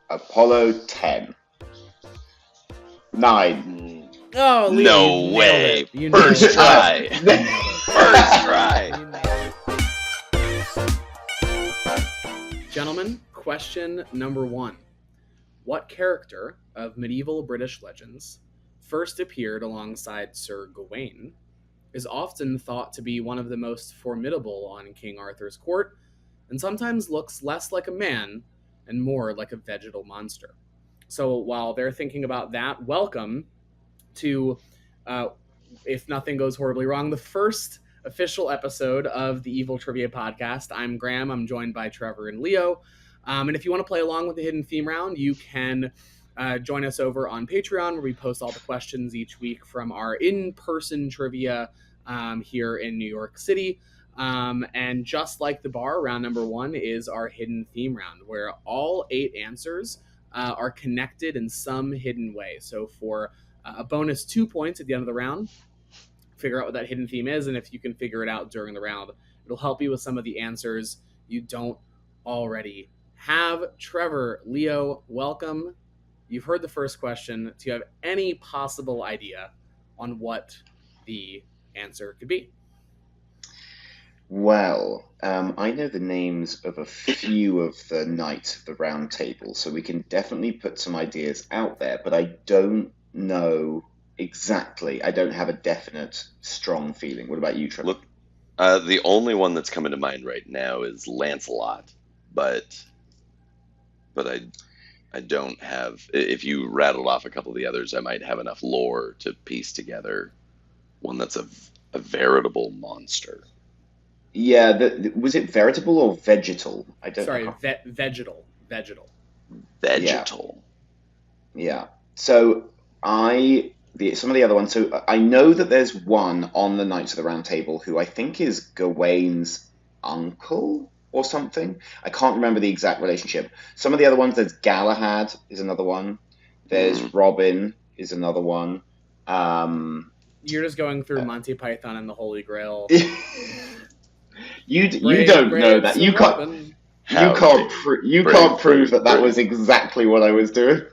Apollo 10. 9. Oh, Leo, No you way. nailed it. You First nailed try. it. You nailed it. First try. You nailed it. Gentlemen, question number 1. What character of medieval British legends first appeared alongside Sir Gawain, is often thought to be one of the most formidable on King Arthur's court, and sometimes looks less like a man and more like a vegetal monster? So while they're thinking about that, welcome to, if nothing goes horribly wrong, the first official episode of the Evil Trivia Podcast. I'm Graham. I'm joined by Trevor and Leo. And if you want to play along with the hidden theme round, you can join us over on Patreon, where we post all the questions each week from our in-person trivia here in New York City. And just like the bar, round number 1 is our hidden theme round, where all 8 answers are connected in some hidden way. So for a bonus 2 points at the end of the round, figure out what that hidden theme is, and if you can figure it out during the round, it'll help you with some of the answers you don't already have. Trevor, Leo, welcome. You've heard the first question. Do you have any possible idea on what the answer could be? Well, I know the names of a few of the Knights of the Round Table, so we can definitely put some ideas out there, but I don't know exactly. I don't have a definite, strong feeling. What about you, Trevor? Look, the only one that's coming to mind right now is Lancelot, but I don't have. If you rattled off a couple of the others, I might have enough lore to piece together one that's a veritable monster. Yeah, was it veritable or vegetal? I don't Sorry, know. vegetal. Vegetal. Yeah. So some of the other ones. So I know that there's one on the Knights of the Round Table who I think is Gawain's uncle or something. I can't remember the exact relationship. Some of the other ones, there's Galahad is another one. There's Robin is another one. You're just going through Monty Python and the Holy Grail. You don't know that. You can't prove that was exactly what I was doing.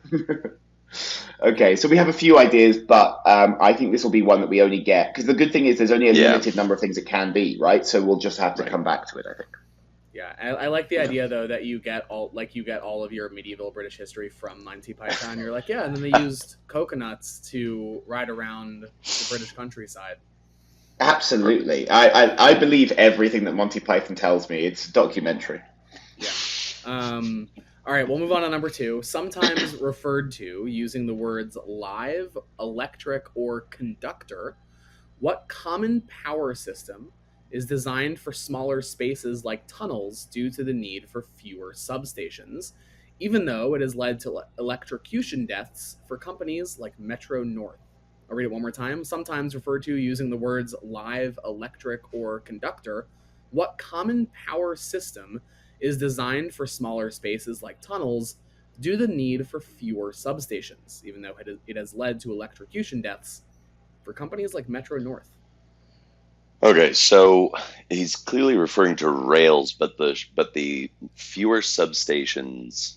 Okay, so we have a few ideas, but I think this will be one that we only get, because the good thing is there's only a limited number of things it can be, right? So we'll just have to come back to it, I think. Yeah, I like the idea though that you get all of your medieval British history from Monty Python. You're like, yeah, and then they used coconuts to ride around the British countryside. Absolutely. I believe everything that Monty Python tells me. It's a documentary. Yeah. All right, we'll move on to number 2. Sometimes referred to using the words live, electric, or conductor, what common power system is designed for smaller spaces like tunnels due to the need for fewer substations, even though it has led to electrocution deaths for companies like Metro North? I'll read it one more time. Sometimes referred to using the words live, electric, or conductor, what common power system is designed for smaller spaces like tunnels due to the need for fewer substations, even though it has led to electrocution deaths for companies like Metro North? Okay, so he's clearly referring to rails, but the fewer substations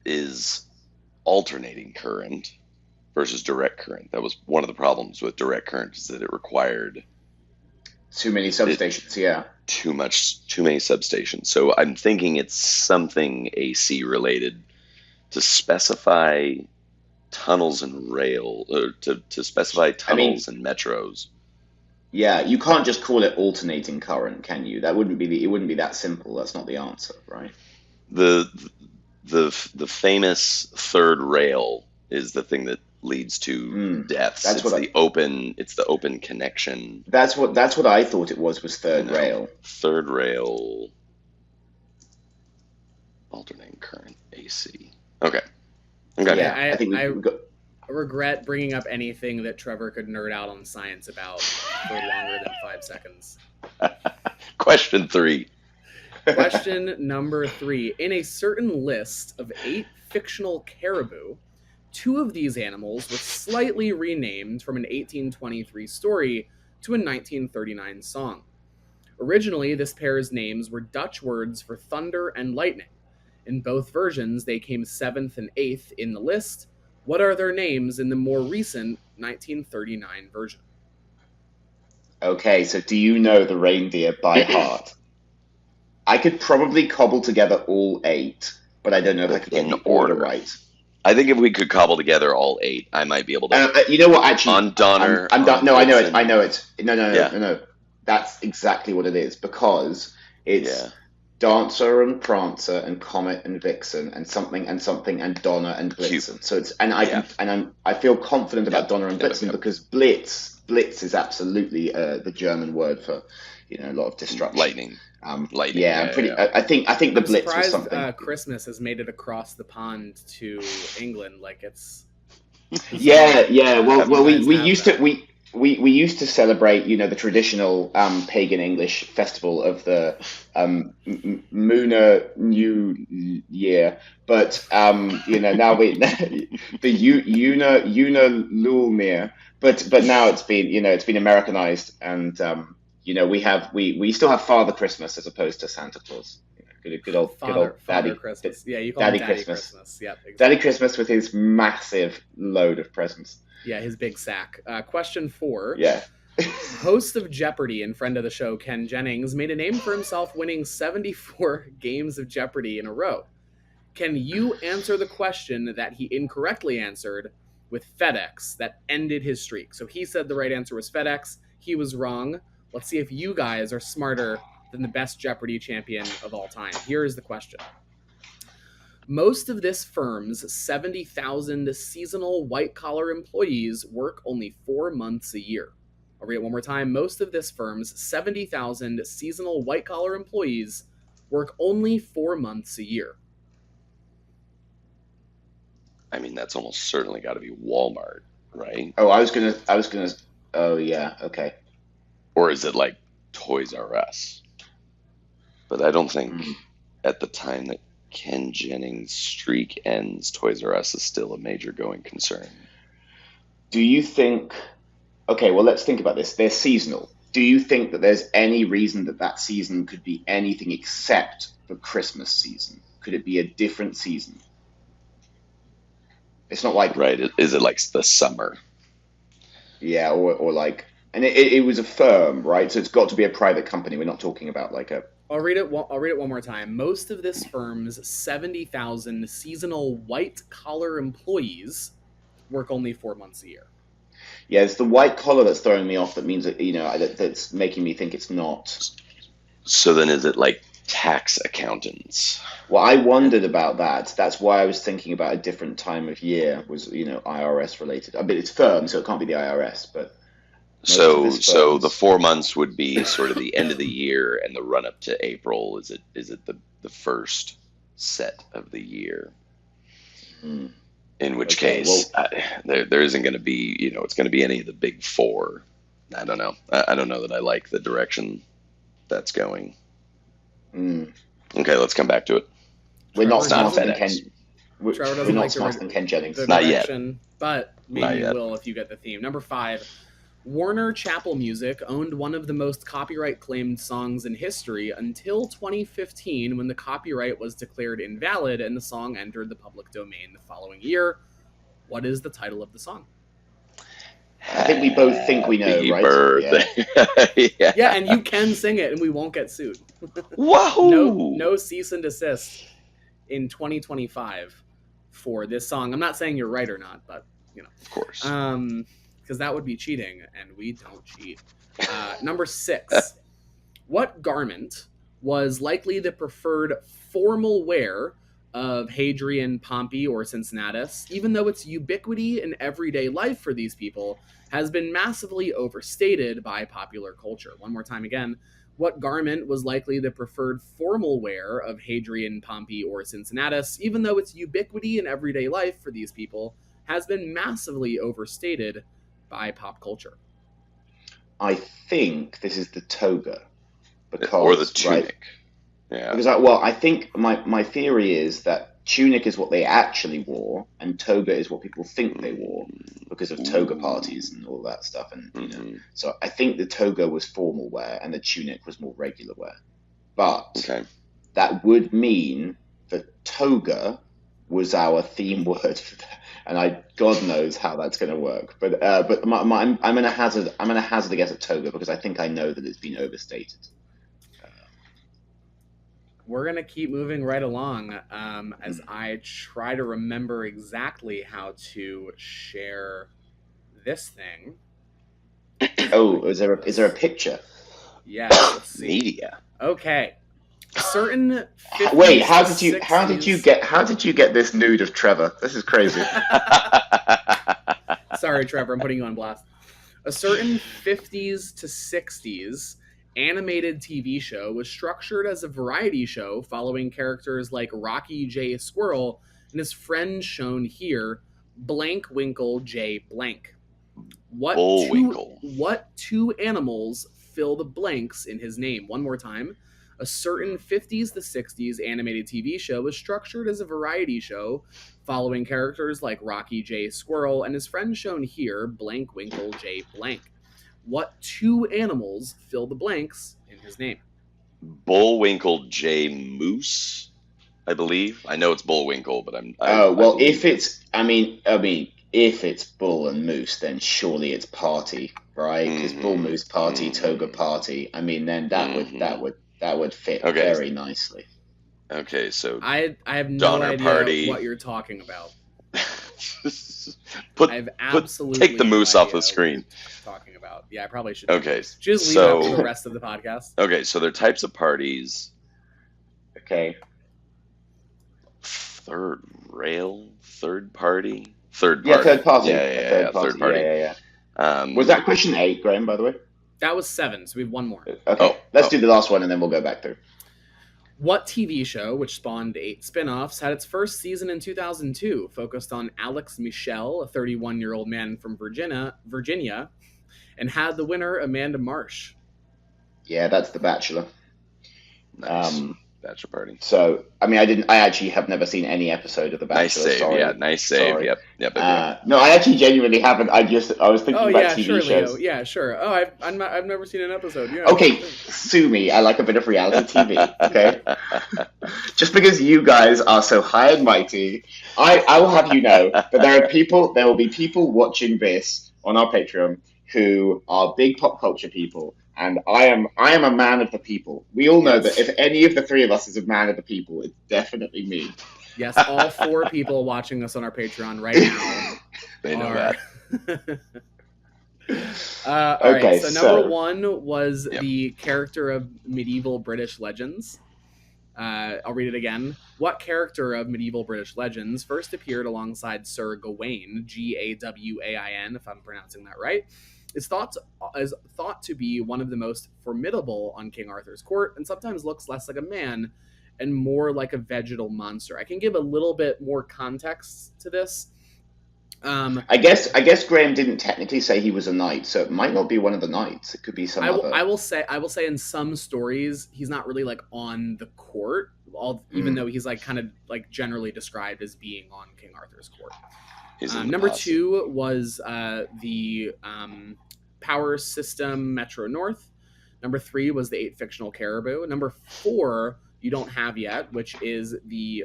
is alternating current versus direct current. That was one of the problems with direct current, is that it required too many substations. Too many substations. So I'm thinking it's something AC related to specify tunnels and rail, or to specify tunnels and metros. Yeah, you can't just call it alternating current, can you? It wouldn't be that simple. That's not the answer, right? The famous third rail is the thing that leads to deaths. It's the open connection. That's what I thought it was third rail. Third rail, alternating current, AC. Okay. Yeah, I regret bringing up anything that Trevor could nerd out on science about for longer than 5 seconds. Question 3. Question number 3. In a certain list of 8 fictional caribou, 2 of these animals were slightly renamed from an 1823 story to a 1939 song. Originally, this pair's names were Dutch words for thunder and lightning. In both versions, they came 7th and 8th in the list. What are their names in the more recent 1939 version? Okay, so do you know the reindeer by heart? I could probably cobble together all 8, but I don't know if I But could get in the order order. right. I think if we could cobble together all 8, I might be able to. You know what? Actually, On Donner, I'm done. on No, I know it. I Blitzen. know it. No, no, no, Yeah, no, no. That's exactly what it is because yeah. it's Dancer and Prancer and Comet and Vixen and something and Donner and Cute. Blitzen. So it's Yeah. I feel confident about Yep. Donner and Yep. Blitzen Yep. because Blitz is absolutely the German word for a lot of destruction. Lightning. Lightning. Yeah, I'm pretty. I think the I'm Blitz was surprised something. Christmas has made it across the pond to England. Like it's Yeah, yeah. Well, you guys we have used that. to we used to celebrate, the traditional pagan English festival of the Lunar New Year, but now we the Lunarlumir, but now it's been Americanized, and we still have Father Christmas as opposed to Santa Claus. Good old Father Daddy Christmas. Yeah, you call him Daddy Daddy Christmas. Christmas. Yep, Daddy exactly. Christmas with his massive load of presents. Yeah, his big sack. Question 4. Yeah. Host of Jeopardy and friend of the show, Ken Jennings, made a name for himself winning 74 games of Jeopardy in a row. Can you answer the question that he incorrectly answered with FedEx that ended his streak? So he said the right answer was FedEx. He was wrong. Let's see if you guys are smarter than the best Jeopardy champion of all time. Here is the question. Most of this firm's 70,000 seasonal white-collar employees work only 4 months a year. I'll read it one more time. Most of this firm's 70,000 seasonal white-collar employees work only 4 months a year. I mean, that's almost certainly got to be Walmart, right? Oh, I was gonna. Oh, yeah. Okay. Or is it like Toys R Us? But I don't think at the time that Ken Jennings' streak ends, Toys R Us is still a major going concern. Do you think? Okay, well, let's think about this. They're seasonal. Do you think that there's any reason that season could be anything except the Christmas season? Could it be a different season? It's not like Right? Is it like the summer? Yeah, or like, and it was a firm, right? So it's got to be a private company. We're not talking about like a. I'll read it one more time. Most of this firm's 70,000 seasonal white-collar employees work only 4 months a year. Yeah, it's the white collar that's throwing me off. That means that that's making me think it's not. So then, is it like tax accountants? Well, I wondered about that. That's why I was thinking about a different time of year. Was IRS related? I mean, it's firm, so it can't be the IRS. But So the 4 months would be sort of the end of the year and the run up to April. Is it the first set of the year? Hmm. In which Okay, case, there isn't going to be, it's going to be any of the big four. I don't know. I don't know that I like the direction that's going. Okay, let's come back to it. We're not Trevor smarter than FedEx. Ken. Trevor We're doesn't not like smarter than Ken Jennings. the Not yet. direction, but Not maybe you yet. will if you get the theme. Number 5. Warner Chappell Music owned one of the most copyright-claimed songs in history until 2015, when the copyright was declared invalid and the song entered the public domain the following year. What is the title of the song? I think we both think we know, Happy right? birthday. Yeah. Yeah, and you can sing it, and we won't get sued. Wahoo! No cease and desist in 2025 for this song. I'm not saying you're right or not, but Of course. because that would be cheating, and we don't cheat. Number 6. What garment was likely the preferred formal wear of Hadrian, Pompey, or Cincinnatus, even though its ubiquity in everyday life for these people has been massively overstated by popular culture? One more time again. What garment was likely the preferred formal wear of Hadrian, Pompey, or Cincinnatus, even though its ubiquity in everyday life for these people has been massively overstated by pop culture? I think this is the toga, because Or the tunic. right? Yeah. Because I think my theory is that tunic is what they actually wore, and toga is what people think they wore because of toga parties and all that stuff. And so I think the toga was formal wear and the tunic was more regular wear. But Okay. that would mean that toga was our theme word for that, and God knows how that's going to work. But I'm going to hazard a guess at toga because I think I know that it's been overstated. We're going to keep moving right along as I try to remember exactly how to share this thing. Oh, is there a picture? Yes, let's see. Media. Okay. Certain 50s Wait, to 60s... how did you get this nude of Trevor? This is crazy. Sorry, Trevor, I'm putting you on blast. A certain 50s to 60s animated TV show was structured as a variety show following characters like Rocky J. Squirrel and his friend shown here, Blank Winkle J. Blank. Bullwinkle. What two animals fill the blanks in his name? One more time. A certain 50s to 60s animated TV show was structured as a variety show following characters like Rocky J. Squirrel and his friend shown here, Blank Winkle J. Blank. What two animals fill the blanks in his name? Bullwinkle J. Moose, I believe. I know it's Bullwinkle, but if it's bull and moose, then surely it's party, right? Because bull, moose, party, toga, party. I mean, then that would fit very nicely. Okay, so I have no Donner idea Party. What you're talking about. Take the moose off the screen. Talking about. Yeah, I probably should. Okay, just leave it up for the rest of the podcast. Okay, so there are types of parties. Okay. Third party. Third party. Yeah, third party. Third party. Yeah. Was that question 8, Graham? By the way. That was 7. So we have one more. Okay. Let's do the last one and then we'll go back through. What TV show, which spawned 8 spin-offs, had its first season in 2002, focused on Alex Michel, a 31-year-old man from Virginia, and had the winner Amanda Marsh? Yeah, that's The Bachelor. Nice. Bachelor party. So, I mean, I actually have never seen any episode of The Bachelor. Nice save, sorry. yeah, nice save. Sorry. Yep. No, I actually genuinely haven't. I was thinking about TV sure, shows. Leo. Yeah, sure. Oh, I've never seen an episode. Yeah. Okay, sue me. I like a bit of reality TV. Okay, just because you guys are so high and mighty, I will have you know that there will be people watching this on our Patreon who are big pop culture people. And I am a man of the people. We all know that if any of the three of us is a man of the people, it's definitely me. Yes, all 4 people watching us on our Patreon right now. They know that. All right, so number 1 was the character of medieval British legends. I'll read it again. What character of medieval British legends first appeared alongside Sir Gawain, Gawain, if I'm pronouncing that right, is thought to be one of the most formidable on King Arthur's court, and sometimes looks less like a man and more like a vegetal monster. I can give a little bit more context to this. I guess Graham didn't technically say he was a knight, so it might not be one of the knights. It could be some other. I will say in some stories he's not really like on the court, even though he's like kind of like generally described as being on King Arthur's court. Number 2 was the Power System Metro North. Number 3 was the 8 fictional caribou. Number 4 you don't have yet, which is the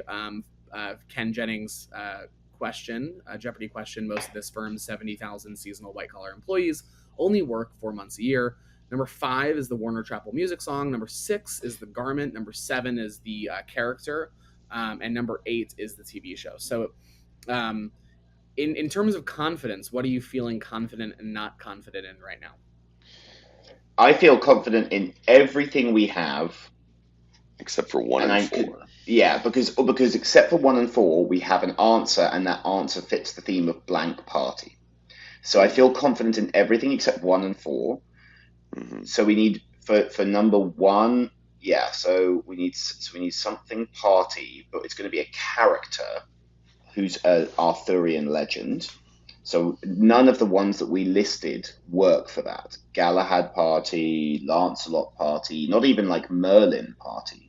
Ken Jennings Jeopardy question. Most of this firm's 70,000 seasonal white-collar employees only work 4 months a year. Number 5 is the Warner Chappell music song. Number 6 is the garment. Number 7 is the character. And number 8 is the TV show. So in terms of confidence, what are you feeling confident and not confident in right now? I feel confident in everything we have. Except for 1 and 4. Yeah, because except for 1 and 4, we have an answer, and that answer fits the theme of blank party. So I feel confident in everything except 1 and 4. Mm-hmm. So we need for number 1, so we need something party, but it's going to be a character who's an Arthurian legend. So none of the ones that we listed work for that. Galahad party, Lancelot party, not even like Merlin party.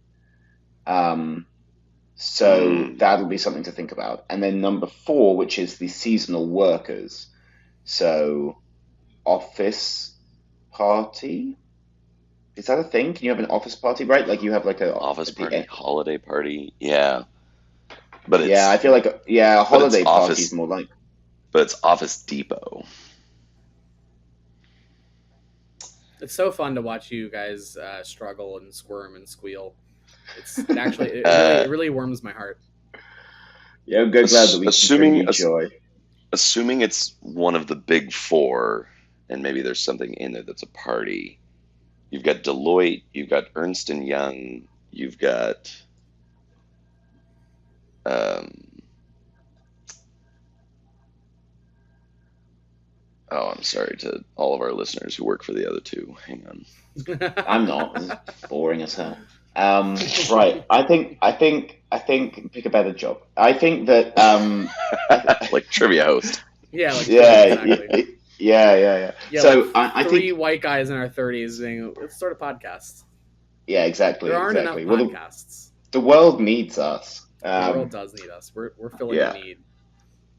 So that'll be something to think about. And then number 4, which is the seasonal workers. So office party? Is that a thing? Can you have an office party, right? Like you have like an office party, holiday party. Yeah. but Yeah, I it's feel like a but it's holiday party is Office more like. but it's Office Depot. It's so fun to watch you guys struggle and squirm and squeal. Uh, It really warms my heart. Yeah, I'm glad that we can bring assuming you joy. assuming it's one of the big four, and maybe there's something in there that's a party. You've got Deloitte, you've got Ernst and Young, you've got um, oh, I'm sorry to all of our listeners who work for the other two. Hang on. I'm not. This is boring as hell. Right. I think pick a better job. I think that Like trivia host. Yeah, like yeah, exactly. yeah. Yeah, So like I three think white guys in our 30s doing let's start a podcast. yeah, There exactly, aren't enough exactly. Well, podcasts. the world needs us. The world does need us. We're filling a Yeah, need.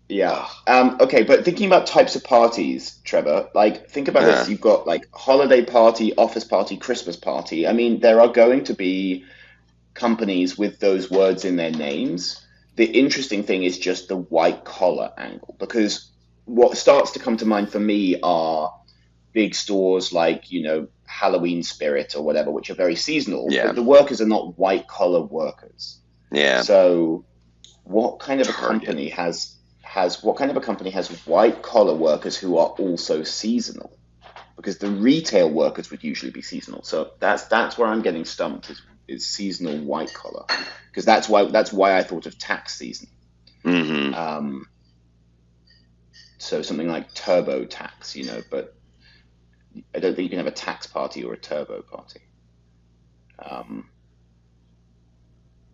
yeah. Ugh. Okay, but thinking about types of parties, Trevor, like think about Uh, this. You've got like holiday party, office party, Christmas party. I mean, there are going to be companies with those words in their names. The interesting thing is just the white collar angle, because what starts to come to mind for me are big stores like, Halloween Spirit or whatever, which are very seasonal, yeah, but the workers are not white collar workers. yeah. So what kind of a Target. company has white collar workers who are also seasonal? Because the retail workers would usually be seasonal. So that's where I'm getting stumped is seasonal white collar, because that's why I thought of tax season. Hmm. So something like TurboTax, but I don't think you can have a tax party or a turbo party. Um,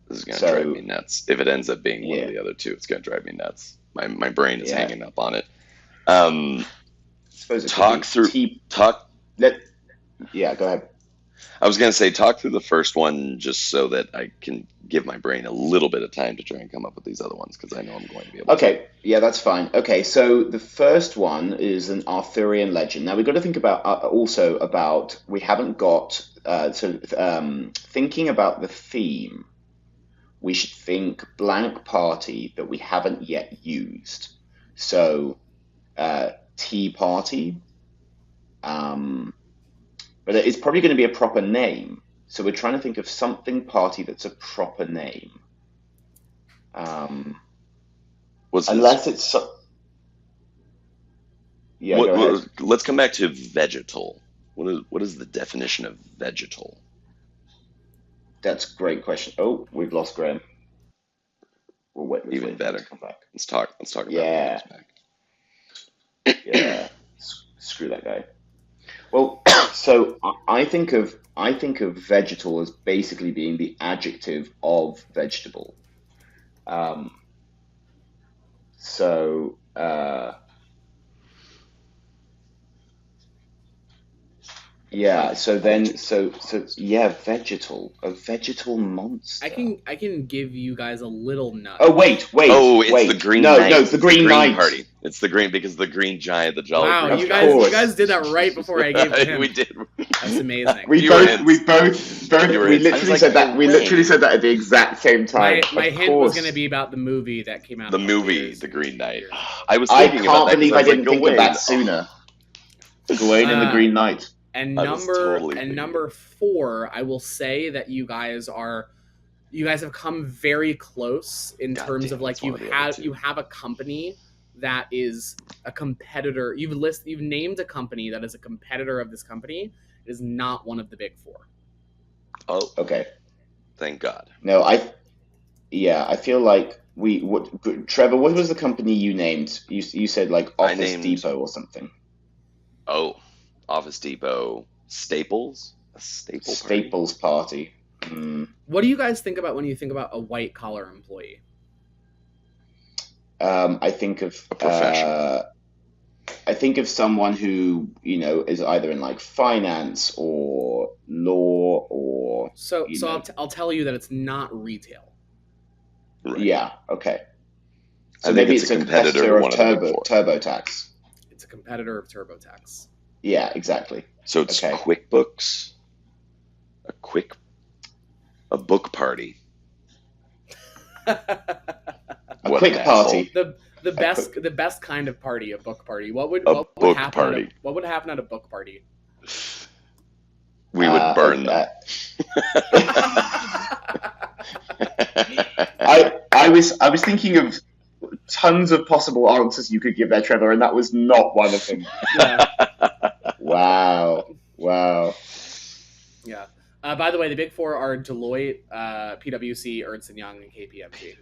This is gonna drive me so nuts. If it ends up being one of yeah, the other two, it's gonna drive me nuts. My brain is yeah. hanging up on it. Um, I suppose it could talk be through T. talk. Let Yeah, go ahead. I was gonna say talk through the first one just so that I can give my brain a little bit of time to try and come up with these other ones because I know I'm going to be able to. Okay, yeah, that's fine. Okay, so the first one is an Arthurian legend. Now we've got to think about also about we haven't got thinking about the theme. We should think blank party that we haven't yet used. So tea party, um, but it's probably going to be a proper name. So we're trying to think of something party that's a proper name. Um, What's this? unless it's yeah, go ahead. Let's come back to vegetal. What is the definition of vegetal? That's a great question. Oh, we've lost Graham. Let's Even wait for him to better. come back. Let's talk about when he Yeah, comes back. yeah. Screw that guy. Well, so I think of vegetal as basically being the adjective of vegetable. Um, so yeah, so then so yeah, a vegetal I monster. can give you guys a little Oh, nudge. Oh, it's the wait. Green No, Knight. it's the It's the Green Green Knight. Party. It's the green because the Green Giant, the Jolly Wow, Green Of you Giant. guys course. did that right before I gave the We hint. did. That's amazing. We You were both, in. we both, You were we in. I was literally like, said that. you're We literally right. said that at the exact same time. My Of hint was going to course. be about the movie that came out The a couple movie, years The Green Knight. years ago. I was I thinking about can't that because believe I I was like, didn't think of that Gawain. sooner. Gawain and the Uh, Green Knight. and I was totally thinking. number 4, I will say that you guys have come very close in God terms damn of it, like it's one of the other you two. have a company that is a competitor. You've named a company that is a competitor of this company. It is not one of the big 4. Oh, Okay. thank God. No, I feel like Trevor, what was the company you named? You said like I Office named Depot or something. Office Depot Staples, a staple party. Staples Party. Hmm. What do you guys think about when you think about a white collar employee? I think of A professional. someone who, is either in like finance or law or, So you so know, I'll tell you that it's not retail. Right. yeah, okay. I So think maybe it's it's a a competitor competitor to of one of the big four. TurboTax. It's a competitor of TurboTax. Yeah, exactly. So it's Okay. QuickBooks, a book party. A What an quick asshole. party. the A quick, best kind of party, a book party. A book party. What would happen at a book party? We would burn them. I was thinking of tons of possible answers you could give there, Trevor, and that was not one of them. Yeah. Wow. Yeah. By the way, the big four are Deloitte, PwC, Ernst & Young, and KPMG.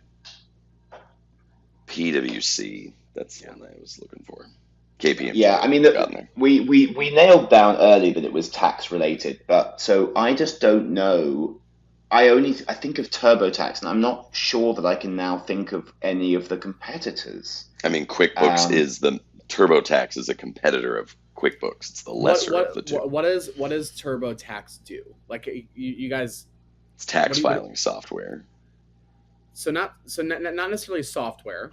PwC. That's the one I was looking for. KPMG. Yeah, I mean, we nailed down early that it was tax related, but so I just don't know. I think of TurboTax, and I'm not sure that I can now think of any of the competitors. I mean, QuickBooks TurboTax is a competitor of QuickBooks. It's the lesser of the two. What does TurboTax do? Like you guys, it's tax filing software. So not necessarily software.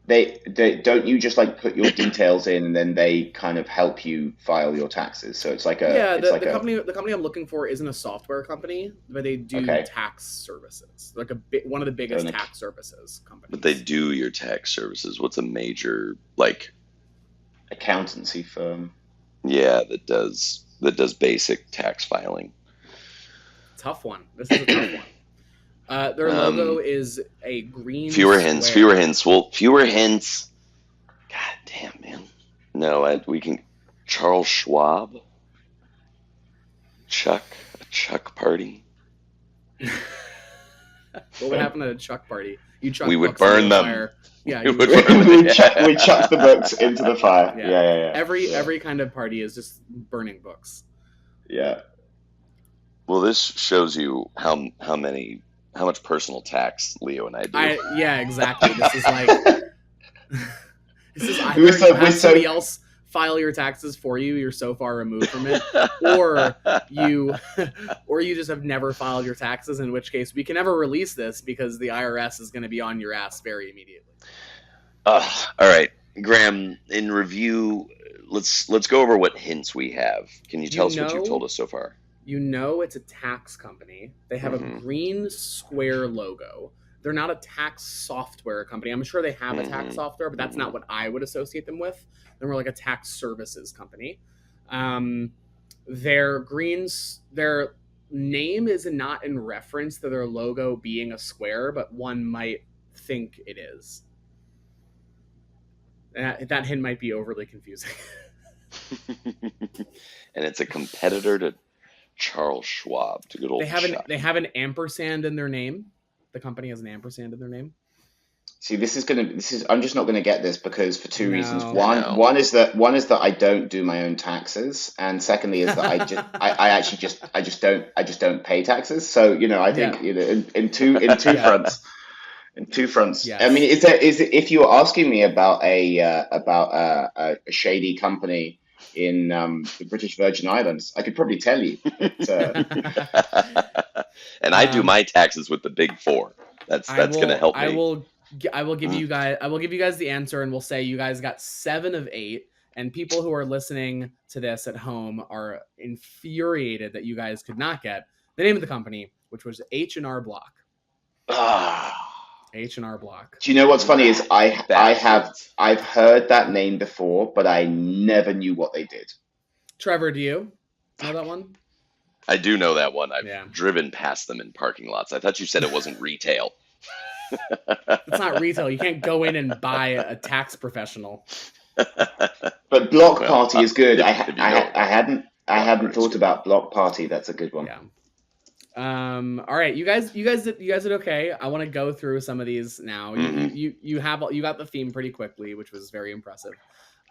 They don't you just like put your details in and then they kind of help you file your taxes? So it's like the company I'm looking for isn't a software company, but they do tax services. Like one of the biggest tax services companies. But they do your tax services. What's a major accountancy firm? Yeah, that does basic tax filing. Tough one. This is a tough one. Their logo is a green Fewer square. hints. Fewer hints. Well, fewer hints. God damn, man. No, we can. Charles Schwab. A Chuck party. What would happen at a Chuck party? We would burn them. Fire. Yeah, we chuck the books into the fire. Yeah. Every kind of party is just burning books. Yeah. Well, this shows you how much personal tax Leo and I do. Yeah, exactly. This is like either you have somebody else file your taxes for you. You're so far removed from it, or you just have never filed your taxes. In which case, we can never release this because the IRS is going to be on your ass very immediately. All right, Graham. In review, let's go over what hints we have. Can you tell us what you've told us so far? You know it's a tax company. They have a green square logo. They're not a tax software company. I'm sure they have a tax software, but that's not what I would associate them with. They're more like a tax services company. Their name is not in reference to their logo being a square, but one might think it is. That hint might be overly confusing. And it's a competitor to Charles Schwab, to good old Chuck. They have an ampersand in their name. The company has an ampersand in their name. See, I'm just not gonna get this because for two reasons. One is that I don't do my own taxes, and secondly is that I just don't pay taxes. So I think in two fronts. In two fronts. Yes. I mean, if you were asking me about a shady company in the British Virgin Islands, I could probably tell you. And I do my taxes with the big four. That's going to help me. I will give you guys the answer, and we'll say you guys got 7 of 8. And people who are listening to this at home are infuriated that you guys could not get the name of the company, which was H&R Block. H&R Block. Do you know what's funny is I've heard that name before, but I never knew what they did. Trevor, do you know that one? I do know that one. I've driven past them in parking lots. I thought you said it wasn't retail. It's not retail. You can't go in and buy a tax professional. But Block Party is good. I hadn't thought about Block Party. That's a good one. Yeah. All right, you guys did okay. I want to go through some of these now. You got the theme pretty quickly, which was very impressive.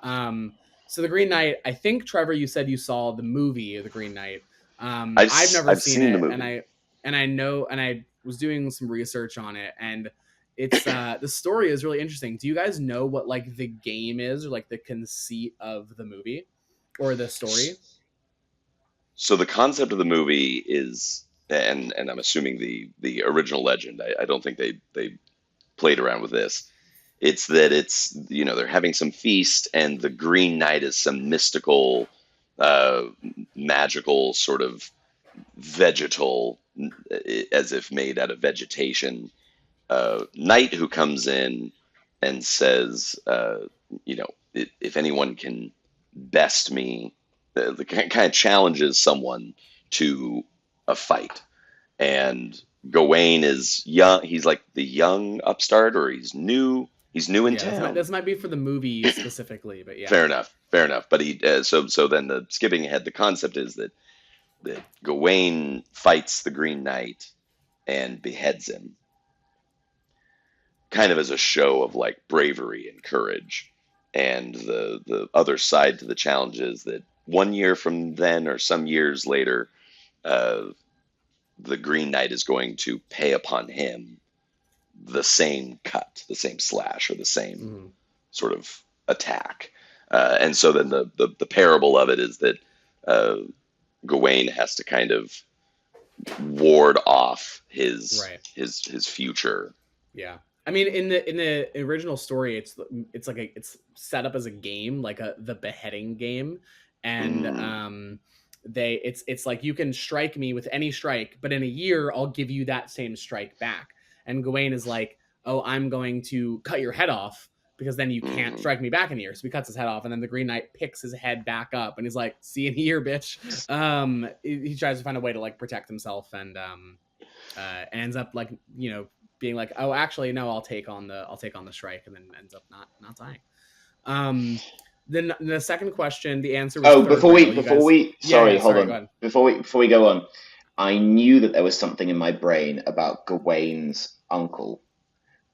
So the Green Knight, I think Trevor, you said you saw the movie The Green Knight. I've never seen it, the movie. and I was doing some research on it, and it's the story is really interesting. Do you guys know what like the game is, or like the conceit of the movie or the story? So the concept of the movie is, and I'm assuming the original legend, I don't think they played around with this. It's that they're having some feast, and the Green Knight is some mystical, magical sort of vegetal, as if made out of vegetation, knight who comes in and says, you know, if anyone can best me, the kind of challenges someone to a fight. And Gawain is young. He's like the young upstart, or he's new. He's new in Yeah, town. this might be for the movie specifically, but yeah. Fair enough. Fair enough. But so then the skipping ahead, the concept is that Gawain fights the Green Knight and beheads him, kind of as a show of like bravery and courage. And the other side to the challenge is that 1 year from then, or some years later, uh, the Green Knight is going to pay upon him the same cut, the same slash, or the same sort of attack. And so then the parable of it is that uh, Gawain has to kind of ward off his Right. his future. Yeah. I mean, in the original story, it's like it's set up as a game, like the beheading game, and it's like you can strike me with any strike, but in a year I'll give you that same strike back. And Gawain is like, oh, I'm going to cut your head off because then you can't strike me back in a year. So he cuts his head off, and then the Green Knight picks his head back up, and he's like, see you in a year, bitch. He tries to find a way to like protect himself, and ends up like, you know, being like, oh, actually, no, I'll take on the strike, and then ends up not dying. Then the second question, the answer was Oh, third rail. sorry, hold Sorry, go on. ahead. Before we go on, I knew that there was something in my brain about Gawain's uncle.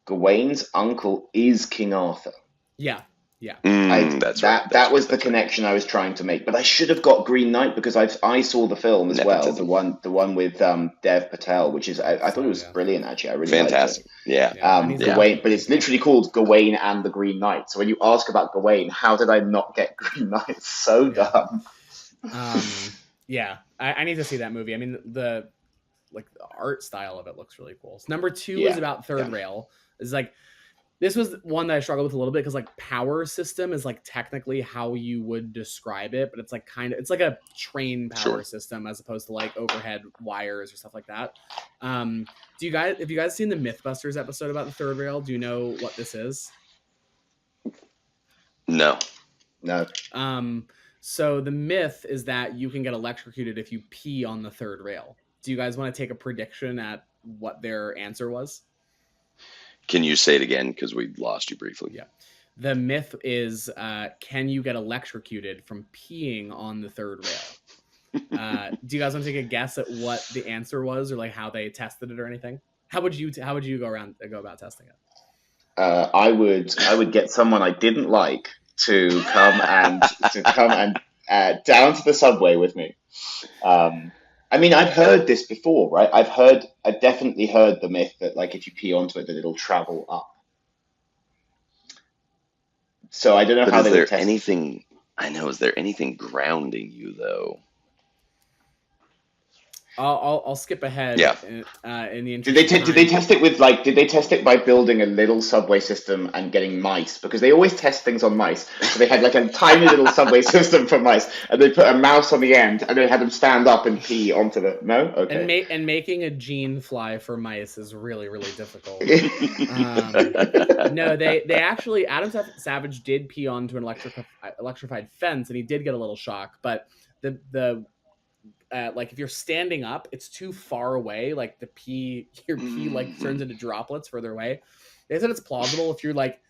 Gawain's uncle is King Arthur. Yeah. That's right. That was the connection I was trying to make. But I should have got Green Knight because I saw the film as well, the one with Dev Patel, which is I thought it was brilliant actually. I really fantastic. Liked it. Gawain, but it's literally called Gawain and the Green Knight. So when you ask about Gawain, how did I not get Green Knight? It's so dumb. Yeah, I need to see that movie. I mean, the art style of it looks really cool. So number 2 is about third rail. It's like, this was one that I struggled with a little bit because like power system is like technically how you would describe it, but it's like it's like a train power system as opposed to like overhead wires or stuff like that. Have you guys seen the Mythbusters episode about the third rail? Do you know what this is? No. So the myth is that you can get electrocuted if you pee on the third rail. Do you guys want to take a prediction at what their answer was? Can you say it again? Because we lost you briefly. Yeah. The myth is, can you get electrocuted from peeing on the third rail? Do you guys want to take a guess at what the answer was, or like how they tested it or anything? How would you go about testing it? I would get someone I didn't like to come and down to the subway with me. I mean, I've heard this before, right? I've definitely heard the myth that like if you pee onto it, that it'll travel up. So I don't know how they would test. Is there anything grounding you though? I'll skip ahead. Yeah. In the did they test it with did they test it by building a little subway system and getting mice? Because they always test things on mice. So they had like a tiny little subway system for mice, and they put a mouse on the end, and they had them stand up and pee onto the Okay. And making a gene fly for mice is really, really difficult. No, they actually, Adam Savage did pee onto an electrified fence, and he did get a little shock, but the like if you're standing up, it's too far away. Like your pee like turns into droplets further away. They said it's plausible if you're like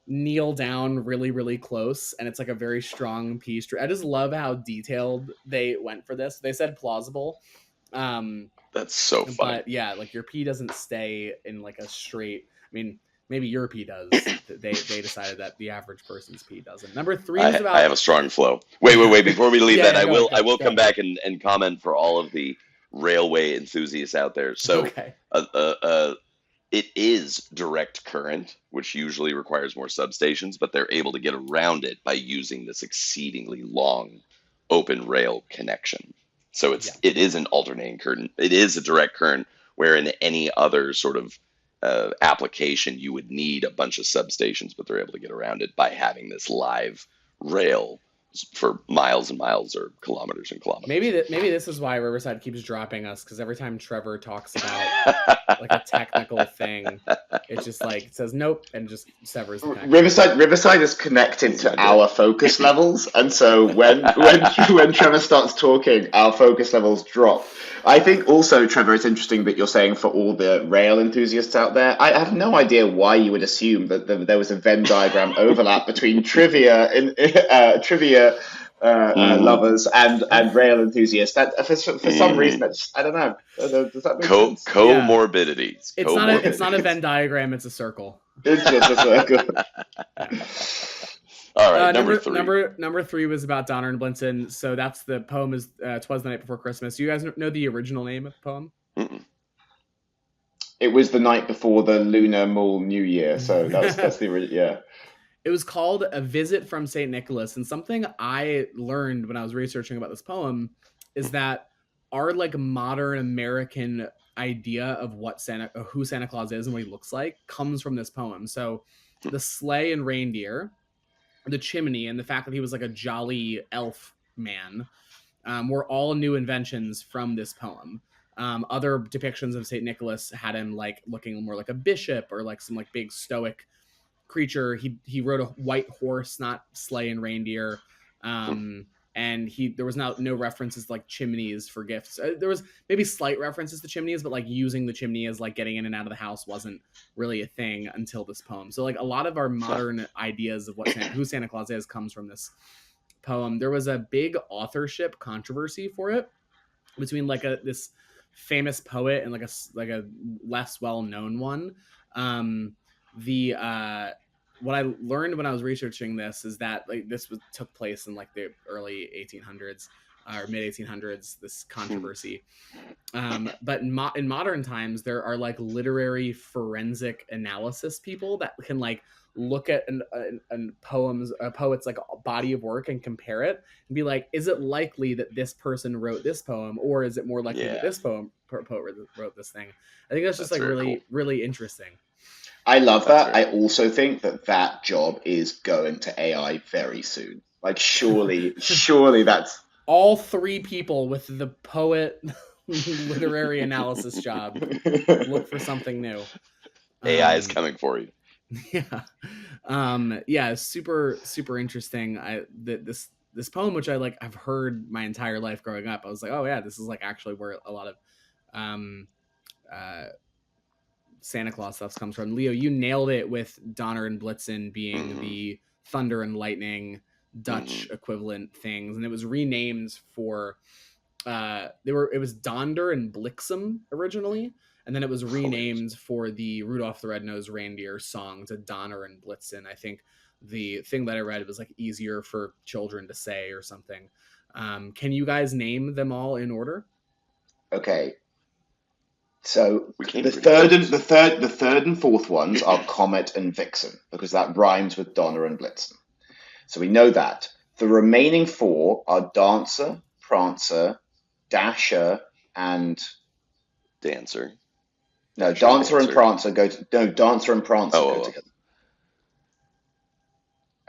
kneel down really, really close, and it's like a very strong pee stream. I just love how detailed they went for this. They said plausible. That's so fun. But yeah, like your pee doesn't stay in like a straight. I mean, maybe your pee does. They decided that the average person's pee doesn't. Number 3 is about. I have a strong flow. Wait. Before we leave I will come back and comment for all of the railway enthusiasts out there. So, it is direct current, which usually requires more substations, but they're able to get around it by using this exceedingly long open rail connection. So it is an alternating current. It is a direct current, where in any other sort of application you would need a bunch of substations, but they're able to get around it by having this live rail for miles and miles or kilometers and kilometers. Maybe this is why Riverside keeps dropping us, because every time Trevor talks about like a technical thing, it just like says nope and just severs the connection. Riverside is connected to our focus levels, and so when Trevor starts talking, our focus levels drop. I think also, Trevor, it's interesting that you're saying for all the rail enthusiasts out there, I have no idea why you would assume that there was a Venn diagram overlap between trivia lovers and rail enthusiasts. That for some reason, that's, I don't know. Does that make sense? Comorbidities. It's not a Venn diagram. It's a circle. It's just a circle. All right, number 3. Number 3 was about Donner and Blitzen. So that's the poem is "Twas the Night Before Christmas." Do you guys know the original name of the poem? Mm-mm. It was the night before the Lunar Mall New Year. So that's the original. Yeah. It was called "A Visit from St. Nicholas," and something I learned when I was researching about this poem is that our like modern American idea of who Santa Claus is and what he looks like comes from this poem. So the sleigh and reindeer, the chimney, and the fact that he was like a jolly elf man were all new inventions from this poem. Other depictions of St. Nicholas had him like looking more like a bishop or like some like big stoic creature. He rode a white horse, not sleigh and reindeer. And there was no references to like chimneys for gifts. There was maybe slight references to chimneys, but like using the chimney as like getting in and out of the house wasn't really a thing until this poem. So like a lot of our modern ideas of who Santa Claus is comes from this poem. There was a big authorship controversy for it between like this famous poet and like a less well-known one. What I learned when I was researching this is that like this took place in like the early 1800s or mid 1800s, this controversy. But in modern times, there are like literary forensic analysis people that can like look at a poet's like body of work and compare it and be like, is it likely that this person wrote this poem, or is it more likely that this poet wrote this thing? I think that's just like really, cool. Really interesting. I love that. I also think that job is going to AI very soon. Like, surely that's all 3 people with the poet literary analysis job. Look for something new. AI is coming for you. Yeah. Super, super interesting. This poem, which I've heard my entire life growing up. I was like, oh yeah, this is like actually where a lot of Santa Claus stuff comes from. Leo, you nailed it with Donner and Blitzen being the thunder and lightning Dutch equivalent things, and it was renamed for it was Donder and Bliksem originally, and then it was renamed for the Rudolph the Red-Nosed Reindeer song to Donner and Blitzen. I think the thing that I read was like easier for children to say or something. Can you guys name them all in order? Okay. So the third and fourth ones are Comet and Vixen, because that rhymes with Donner and Blitzen. So we know that. The remaining 4 are Dancer, Prancer, Dasher, and Dancer. No, Dancer and Prancer go together.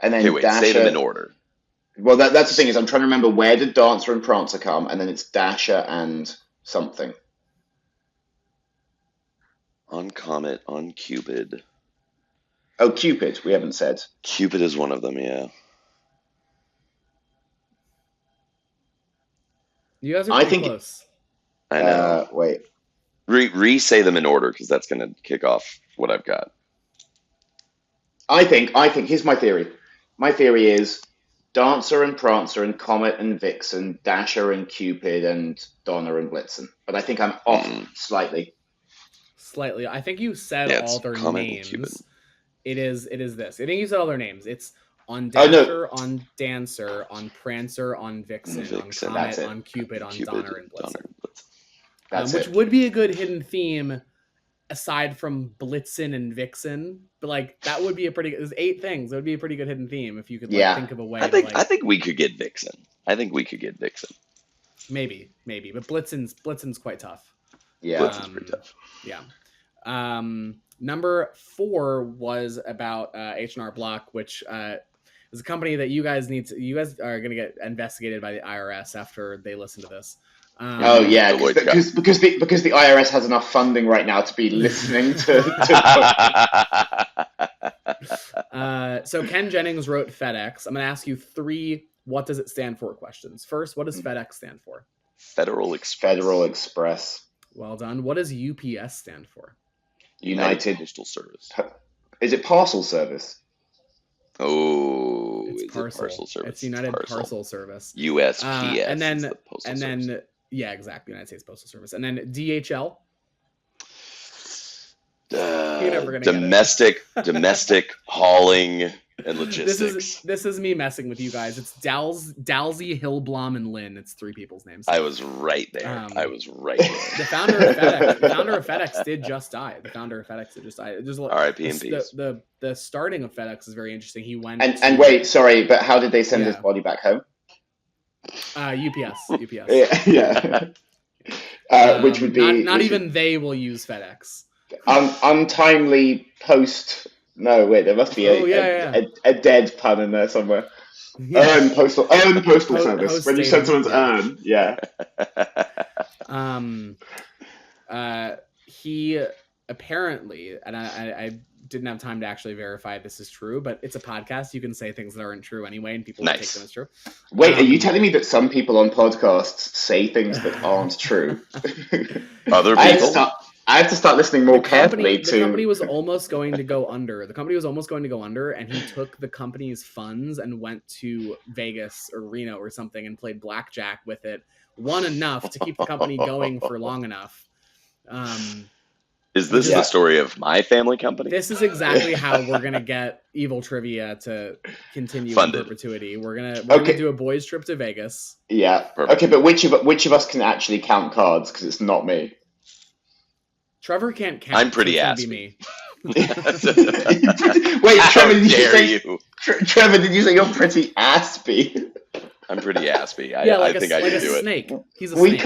And then Dasher. Say them in order. Well, that's the thing is I'm trying to remember, where did Dancer and Prancer come, and then it's Dasher and something. On Comet, on Cupid. Oh, Cupid, we haven't said. Cupid is one of them, yeah. You guys are pretty close. I know. Wait. Re-say them in order, because that's going to kick off what I've got. I think, here's my theory. My theory is Dancer and Prancer and Comet and Vixen, Dasher and Cupid and Donner and Blitzen. But I think I'm off slightly. Slightly. I think you said all their names. It is this. I think you said all their names. It's on Dasher, on Dancer, on Prancer, on Vixen, on Comet, on Cupid, on Donner and Blitzen. Which would be a good hidden theme aside from Blitzen and Vixen. But like that would be there's 8 things. That would be a pretty good hidden theme if you could think of a way. I think we could get Vixen. Maybe. But Blitzen's quite tough. Yeah. Blitzen's pretty tough. Yeah. Number 4 was about H&R Block, which It's a company that you guys are going to get investigated by the IRS after they listen to this. Oh yeah, Deloitte because the IRS has enough funding right now to be listening to So Ken Jennings wrote FedEx. I'm going to ask you 3 what does it stand for questions. First, what does FedEx stand for? Federal Express. Federal Express. Well done. What does UPS stand for? United Postal Service. Is it parcel service? Oh, It's is parcel. it parcel service? It's United Parcel Service. USPS. And then is the postal service. yeah, exactly. United States Postal Service. And then DHL. You're never gonna domestic hauling and logistics. This is me messing with you guys. It's Dalsey, Hillblom, and Lynn. It's 3 people's names. I was right there. The founder of FedEx did just die. There's R.I.P. and peace. The starting of FedEx is very interesting. He went and wait, sorry, but how did they send his body back home? UPS. Yeah. Which would be not even they will use FedEx. Untimely post. No, wait, there must be a dead pun in there somewhere. Yeah. Earn postal service. When you send someone's earn, yeah. He apparently, and I didn't have time to actually verify this is true, but it's a podcast. You can say things that aren't true anyway, and people will take them as true. Wait, are you telling me that some people on podcasts say things that aren't true? Other people? I have to start listening more carefully to... The company was almost going to go under. And he took the company's funds and went to Vegas or Reno or something and played blackjack with it. Won enough to keep the company going for long enough. Is this the story of my family company? This is exactly how we're going to get Evil Trivia to continue funded in perpetuity. We're gonna do a boys' trip to Vegas. Yeah. Perfect. Okay, but which of us can actually count cards? Because it's not me. Trevor can't count. I'm pretty ass. Wait, Trevor, Trevor, did you say you're pretty aspy? I'm pretty aspy. I think I can do snake. it. He's a snake.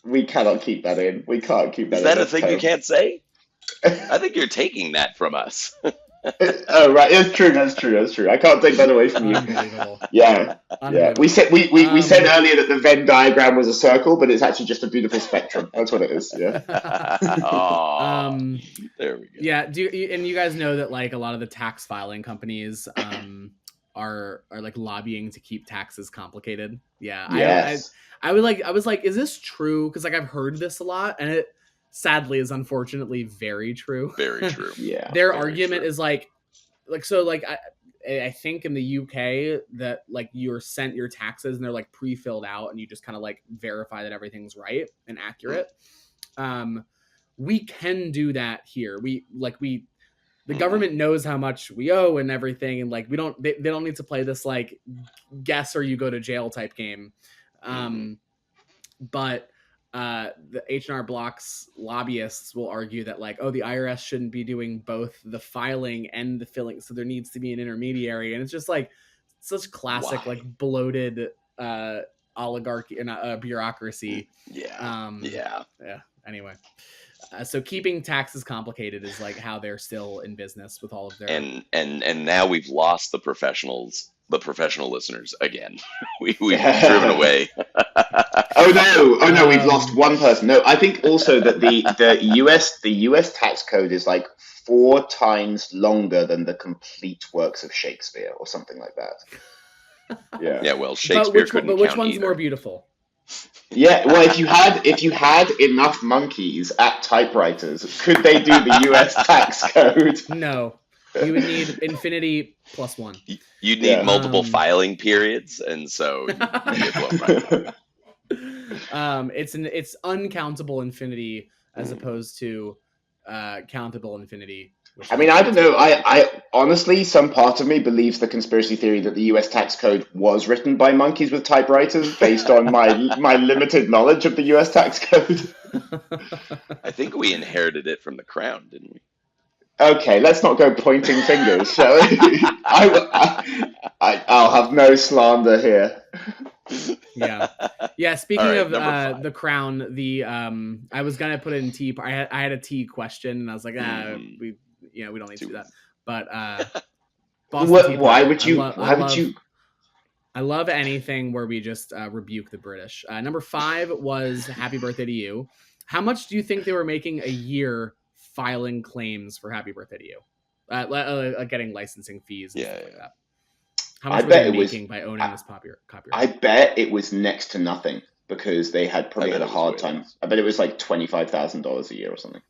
We cannot keep that in. We can't keep that in. Is that a thing you can't say? I think you're taking that from us. Oh right, it's true. That's true. I can't take that away from you. Yeah. We said earlier that the Venn diagram was a circle, but it's actually just a beautiful spectrum. That's what it is. Yeah. There we go. Yeah. And you guys know that like a lot of the tax filing companies are like lobbying to keep taxes complicated. Yeah. Yes. I was like, is this true? Because like I've heard this a lot, and it sadly is unfortunately very true. Very true. Yeah. Their argument is like so like I think in the UK that like you're sent your taxes and they're like pre-filled out and you just kind of like verify that everything's right and accurate. We can do that here. The government knows how much we owe and everything, and like they don't need to play this like guess or you go to jail type game. But the H&R Block's lobbyists will argue that like, oh, the IRS shouldn't be doing both the filing and the filling, so there needs to be an intermediary, and it's just like such classic like bloated oligarchy and bureaucracy. Yeah. Anyway, so keeping taxes complicated is like how they're still in business with all of their and now we've lost the professional listeners again. We've driven away. Oh no, we've lost one person. No, I think also that the US tax code is like 4 times longer than the complete works of Shakespeare or something like that. Yeah. Yeah, well, Shakespeare couldn't count which one's either. more beautiful? Yeah, well, if you had enough monkeys at typewriters, could they do the US tax code? No. You would need infinity plus 1. You'd need multiple filing periods, and so it's uncountable infinity as opposed to countable infinity. I mean, I don't know. I honestly, some part of me believes the conspiracy theory that the US tax code was written by monkeys with typewriters based on my limited knowledge of the US tax code. I think we inherited it from the crown, didn't we? Okay, let's not go pointing fingers, shall we? I'll have no slander here. Yeah. Speaking right, of number 5. the crown, I was gonna put it in tea. I had a tea question, and I was like, we don't need to do that. But Boston Tea Why Party. would you? Why would you? I love anything where we just rebuke the British. Number 5 was Happy Birthday to You. How much do you think they were making a year filing claims for Happy Birthday to You? Getting licensing fees and stuff like that. How I much were bet they it was. making by owning this copyright? I bet it was next to nothing because they had probably bet had a it was hard way time. less. I bet it was like $25,000 a year or something.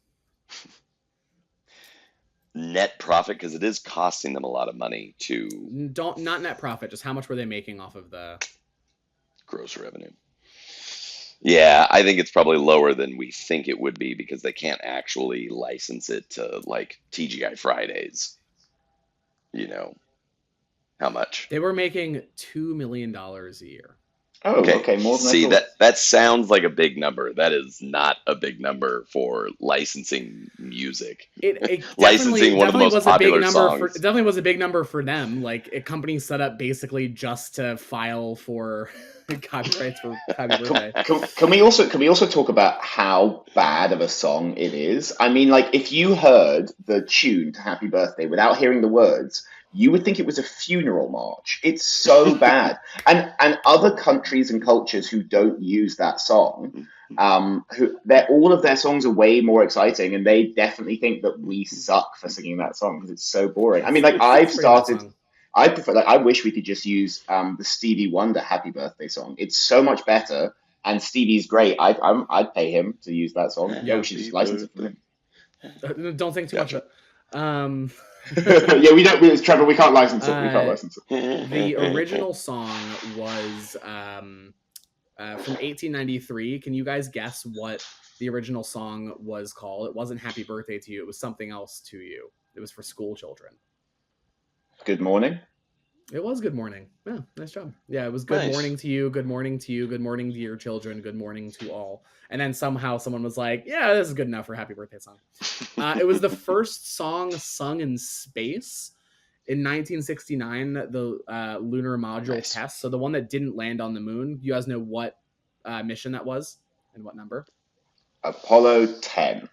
Net profit, because it is costing them a lot of money to Not net profit, just how much were they making off of the gross revenue. Yeah, I think it's probably lower than we think it would be because they can't actually license it to like TGI Fridays. You know, how much? They were making $2 million a year. Oh, okay, more than I See, thought. that sounds like a big number. That is not a big number for licensing music. It Licensing one of the most popular songs. It definitely was a big number for them. Like a company set up basically just to file for copyrights for Happy Birthday. Can we also talk about how bad of a song it is? I mean, like if you heard the tune to Happy Birthday without hearing the words, you would think it was a funeral march. It's so bad. And other countries and cultures who don't use that song, all of their songs are way more exciting, and they definitely think that we suck for singing that song because it's so boring. I mean, like I prefer. Like, I wish we could just use the Stevie Wonder "Happy Birthday" song. It's so much better, and Stevie's great. I'd pay him to use that song. Yeah, we should just license it for him. Don't think too much of it. Yeah, we don't. Trevor, we can't license it. We can't license it. The original song was from 1893. Can you guys guess what the original song was called? It wasn't "Happy Birthday to You." It was something else to you. It was for school children. Good morning. It was Good Morning. Yeah, nice job. Yeah, it was Good Morning to You, Good Morning to You, Good Morning to your children, Good Morning to all. And then somehow someone was like, yeah, this is good enough for a Happy Birthday song. It was the first song sung in space in 1969, the lunar module test. So the one that didn't land on the moon. You guys know what mission that was and what number? Apollo 10.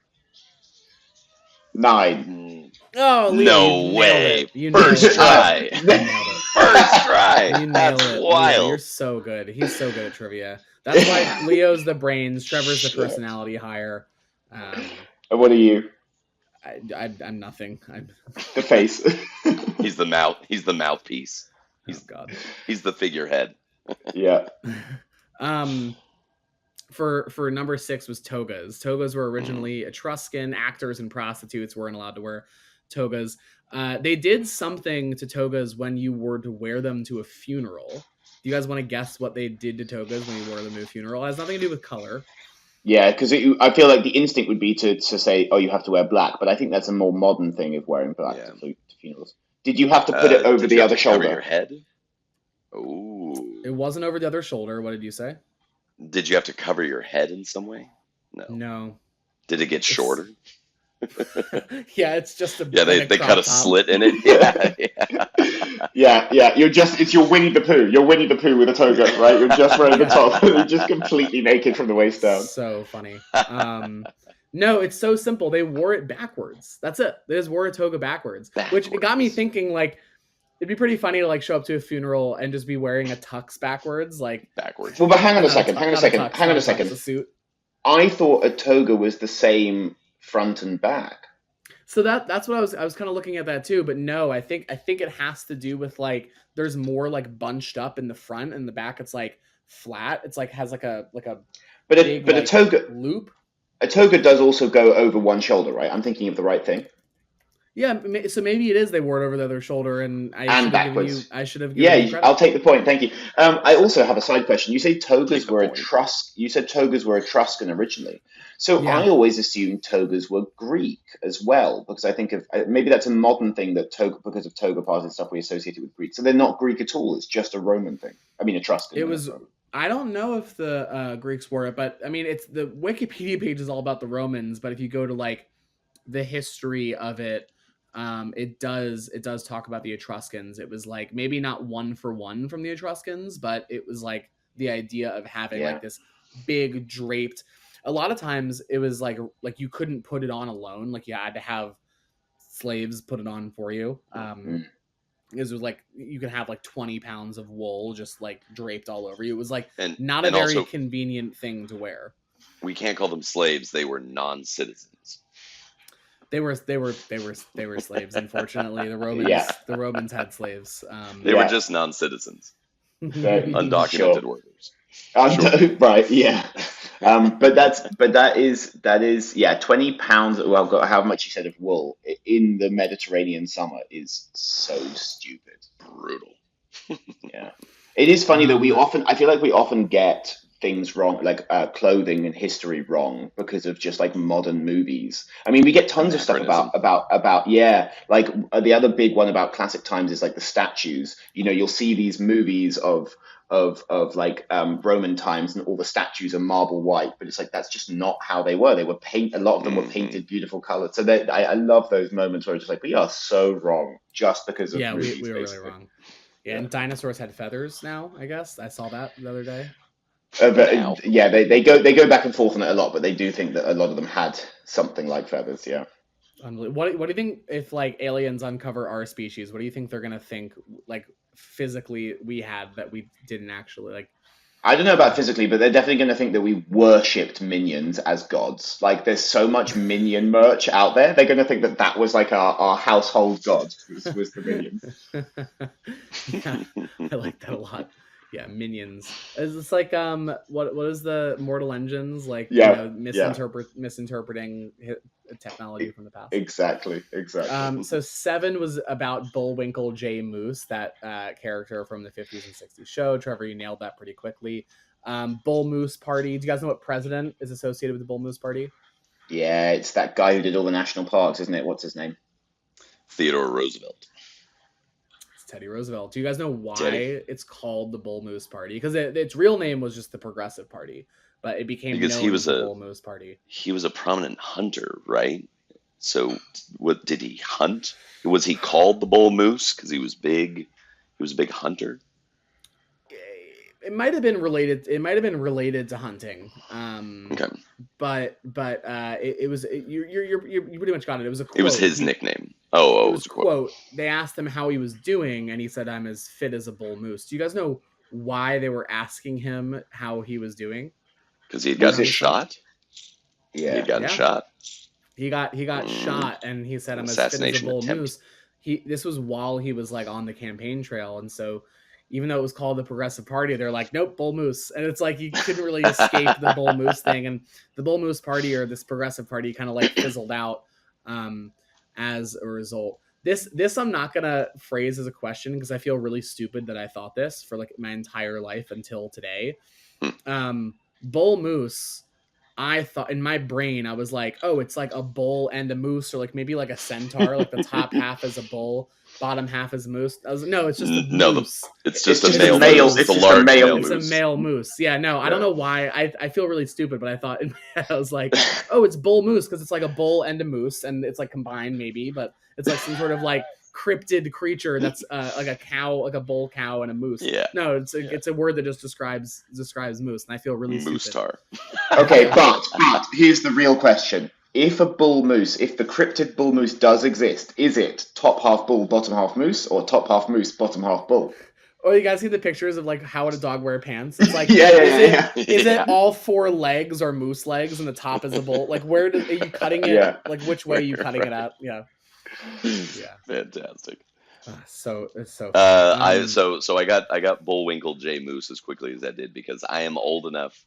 9. Oh, Leo, no way! First try. First try. You nailed That's it. wild. Leo, you're so good. He's so good at trivia. That's why Leo's the brains, Trevor's the personality hire. What are you? I'm nothing. I'm the face. He's the mouth. He's the mouthpiece. God. He's the figurehead. Yeah. For number 6 was togas. Togas were originally Etruscan. Actors and prostitutes weren't allowed to wear togas. They did something to togas when you were to wear them to a funeral. Do you guys want to guess what they did to togas when you wore them to a funeral? It has nothing to do with color. Yeah, because I feel like the instinct would be to say, oh, you have to wear black. But I think that's a more modern thing of wearing black to funerals. Did you have to put it over the other shoulder? Cover your head? Ooh. It wasn't over the other shoulder. What did you say? Did you have to cover your head in some way? No. Did it get shorter? Yeah, it's just a they cut a slit in it. Yeah. It's your Winnie the Pooh. You're Winnie the Pooh with a toga, right? You're just wearing the top. You're just completely naked from the waist down. So funny. No, it's so simple. They wore it backwards. That's it. They just wore a toga backwards. Which it got me thinking, like, it'd be pretty funny to like show up to a funeral and just be wearing a tux backwards, like backwards. Well, but hang on a second. A suit. I thought a toga was the same front and back. So that's what I was kind of looking at that too, but no, I think it has to do with like there's more like bunched up in the front, and the back it's like flat. It's like has like a a toga loop. A toga does also go over one shoulder, right? I'm thinking of the right thing. Yeah, so maybe it is they wore it over the other shoulder, and backwards. I should have given you credit. I'll take the point. Thank you. I also have a side question. You say togas were Etruscan originally. So I always assumed togas were Greek as well, because I think of maybe that's a modern thing that because of toga parties and stuff we associate it with Greek. So they're not Greek at all. It's just a Roman thing. I mean, Etruscan. It was. I don't know if the Greeks wore it, but I mean, it's the Wikipedia page is all about the Romans. But if you go to like the history of it. It does talk about the Etruscans. It was like maybe not one for one from the Etruscans, but it was like the idea of having like this big draped. A lot of times it was like you couldn't put it on alone. Like you had to have slaves put it on for you. because it was like you could have like 20 pounds of wool just like draped all over you. It was like And not a and very also, convenient thing to wear. we can't call them slaves. They were non-citizens. They were slaves. Unfortunately, the Yeah, Romans had slaves. They were yeah, just non-citizens, sure. undocumented workers. Sure. Right, yeah. But that is yeah, 20 pounds. Well, got how much you said of wool in the Mediterranean summer is so stupid. Brutal. Yeah, it is funny that um, I feel like we often get things wrong, like clothing and history wrong because of just like modern movies. I mean, we get tons of stuff Anachronism. about yeah, like the other big one about classic times is like the statues. You know, you'll see these movies of like Roman times, and all the statues are marble white, but it's like that's just not how they were. They were paint. A lot of them were Hmm. painted beautiful colors. So I love those moments where it's just like we are so wrong just because of yeah, movies, we were really basically. wrong. Yeah, Yeah. and dinosaurs had feathers now, I guess. I saw that the other day. But Now. yeah, they go back and forth on it a lot, but they do think that a lot of them had something like feathers. Yeah, Unbelievable. What do you think if like aliens uncover our species? What do you think they're gonna think like physically we had that we didn't actually like? I don't know about Uh, physically, but they're definitely going to think that we worshipped minions as gods. Like, there's so much minion merch out there. They're going to think that that was like our household god was the minions. yeah, I like that a lot. Yeah, minions. It's like what is the Mortal Engines like? You Yeah, know, yeah, misinterpreting technology e- from the past. exactly, exactly. So 7 was about Bullwinkle J. Moose, that character from the 50s and 60s show. Trevor, you nailed that pretty quickly. Bull Moose Party. Do you guys know what president is associated with the Bull Moose Party? Yeah, it's that guy who did all the national parks, isn't it? What's his name? Theodore Roosevelt. It's Teddy Roosevelt. Do you guys know Teddy. why it's called the Bull Moose Party? Because its real name was just the Progressive Party, but it became Because known as the Bull Moose Party. he was a prominent hunter, right? So, what did he hunt? Was he called the bull moose because he was big? He was a big hunter. It might have been related. It might have been related to hunting. Okay, It was you pretty much got it. It was a it was quote. his nickname. Oh, It it was was a quote. quote. They asked him how he was doing, and he said, "I'm as fit as a bull moose." Do you guys know why they were asking him how he was doing Because he had Was gotten around it? this time? shot. He had Yeah, gotten Yeah, shot. he got Mm, shot, and he said, an "I'm as fit as a assassination bull attempt. moose." This was while he was like on the campaign trail, and so even though it was called the Progressive Party, they're like, "Nope, bull moose," and it's like you couldn't really escape the bull moose thing, and the bull moose party or this Progressive Party kind of like fizzled out um, as a result. This I'm not gonna phrase as a question because I feel really stupid that I thought this for like my entire life until today. Bull moose, I thought in my brain, I was like, oh, it's like a bull and a moose, or like maybe like a centaur, like the top half is a bull, bottom half is a moose. I was no, it's just a No, moose. it's it's just a just It's a male just a male. moose. It's It's a moose. just a large male male It's a moose. moose. male moose. Yeah, no, I don't Yeah. know why. I feel really stupid, but I thought in my head, I was like, oh, it's bull moose because it's like a bull and a moose, and it's like combined maybe, but it's like some sort of like cryptid creature that's like a cow, like a bull cow and a moose. Yeah, No, yeah. it's a word that just describes moose, and I feel really Moose stupid. tar. Okay, Yeah. but here's the real question. If a bull moose, if the cryptid bull moose does exist, is it top half bull, bottom half moose, or top half moose, bottom half bull? Oh, you guys see the pictures of like how would a dog wear pants? It's like, Yeah, yeah, yeah, is it Yeah. all four legs or moose legs and the top is the bull? Like are you cutting it? yeah. Like which way are you cutting it out? Yeah, yeah. Fantastic. So it's so funny. I got Bullwinkle J Moose as quickly as I did because I am old enough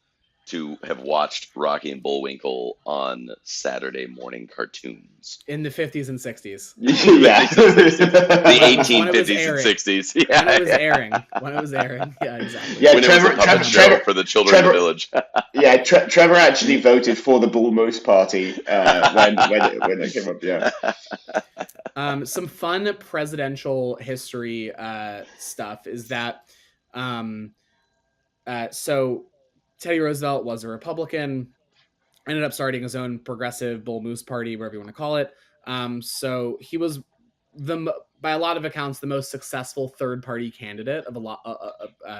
to have watched Rocky and Bullwinkle on Saturday morning cartoons. In the 50s and 60s. In the Yeah. 50s and 60s. The When it was 1850s and airing. 60s. When it Yeah, was yeah. airing. When it was airing. Yeah, exactly. Yeah, When it was a Trevor, puppet Trevor, show Trevor, for the children in the Trevor, village. yeah, Trevor actually voted for the Bull Moose Party when it came up. Yeah, Some fun presidential history stuff is that um, so Teddy Roosevelt was a Republican, ended up starting his own progressive bull moose party, whatever you want to call it. So he was by a lot of accounts the most successful third party candidate of a lot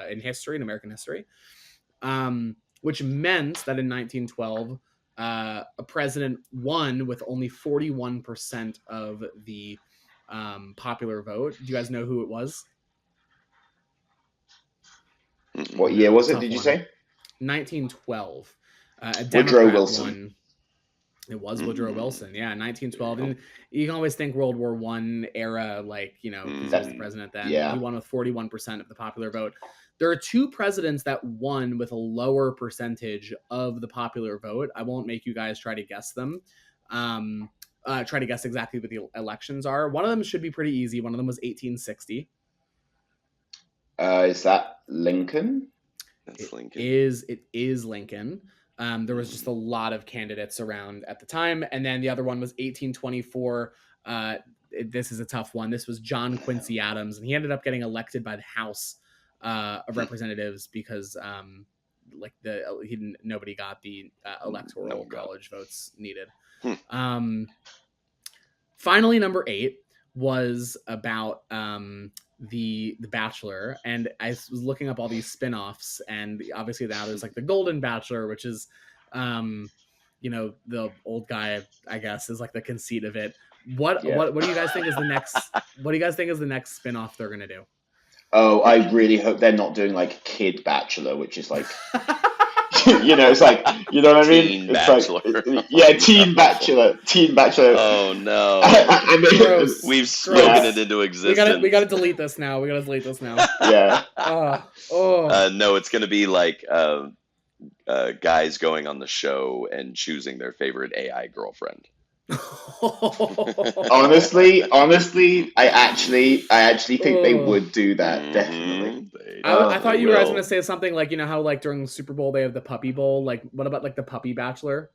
in history, in American history. Which meant that in 1912, a president won with only 41% of the popular vote. Do you guys know who it was? What year was it, Tough did you one. say? 1912. A Woodrow Democrat Wilson. won. It was Woodrow Wilson, 1912. And you can always think World War I era, like, because he was the president then. Yeah. He won with 41% of the popular vote. There are two presidents that won with a lower percentage of the popular vote. I won't make you guys try to guess them. Try to guess exactly what the elections are. One of them should be pretty easy. One of them was 1860. Is that Lincoln? That's Lincoln. It is Lincoln. There was just a lot of candidates around at the time. And then the other one was 1824. This is a tough one. This was John Quincy Adams, and he ended up getting elected by the House of Representatives because nobody got the electoral college votes needed. Finally, number 8 was about the Bachelor, and I was looking up all these spin-offs, and obviously now there's like the Golden Bachelor, which is the old guy, I guess, is like the conceit of it. What do you guys think is the next spin-off they're gonna do? Oh, I really hope they're not doing like Kid Bachelor, which is like it's like, you know what I mean? Teen It's Bachelor. like, Teen Bachelor. Oh no. Gross. We've spoken it into existence. We gotta delete this now. Yeah. No, it's gonna be like guys going on the show and choosing their favorite AI girlfriend. honestly, I actually think they would do that. Definitely. I thought you were guys going to say something like, how like during the Super Bowl they have the Puppy Bowl. Like, what about like the Puppy Bachelor?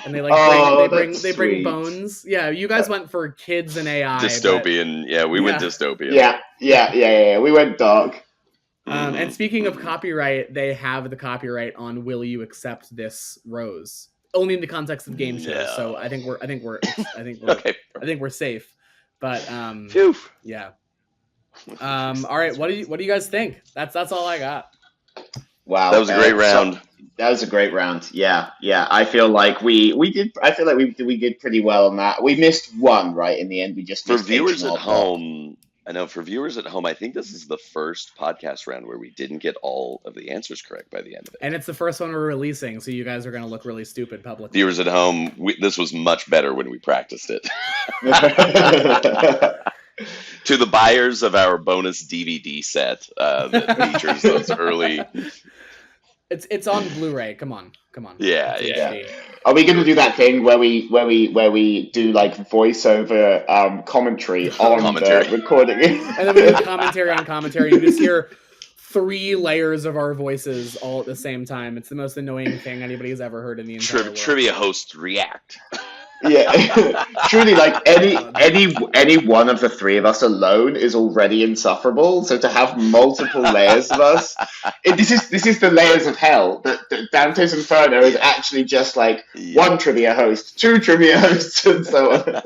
And they like they bring bones. Yeah, you guys went for kids and AI. Dystopian. We went dystopian. Yeah. We went dark. And speaking of copyright, they have the copyright on "Will You Accept This Rose?" Only in the context of game shows. No. So I think we're Okay. I think we're safe. But Phew. yeah. All right. What do you guys think? That's all I got. Wow, that was a great round. That was a great round. Yeah. I feel like we did. I feel like we did pretty well on that. We missed one right in the end. We just For viewers at home. I know for viewers at home, I think this is the first podcast round where we didn't get all of the answers correct by the end of it. And it's the first one we're releasing, so you guys are going to look really stupid publicly. Viewers at home, this was much better when we practiced it. To the buyers of our bonus DVD set that features those early... It's on Blu-ray. Come on. Yeah. Are we going to do that thing where we do like voiceover commentary on the recording? And then we do commentary on commentary. You just hear 3 layers of our voices all at the same time. It's the most annoying thing anybody's ever heard in the entire world. Trivia hosts react. Yeah, truly, like any one of the 3 of us alone is already insufferable. So to have multiple layers of us, this is the layers of hell. That Dante's Inferno is actually just like 1 trivia host, 2 trivia hosts, and so on.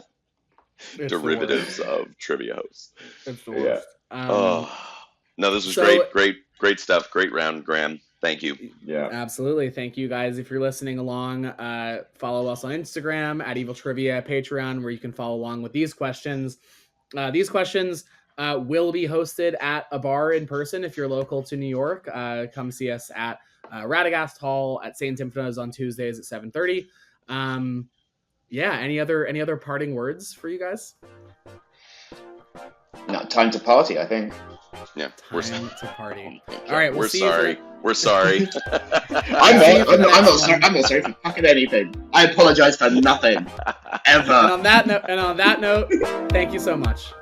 Derivatives of trivia hosts. It's the worst. No, this was great stuff. Great round, Graham. Thank you. Yeah, absolutely. Thank you guys. If you're listening along, follow us on Instagram at Evil Trivia, Patreon, where you can follow along with these questions. These questions will be hosted at a bar in person. If you're local to New York, come see us at Radagast Hall at St. Timothy's on Tuesdays at 7:30. Any other parting words for you guys? No, time to party, I think. Yeah, time to party. All right, we're sorry. We're sorry. I'm not sorry for fucking anything. I apologize for nothing ever. And on that note, thank you so much.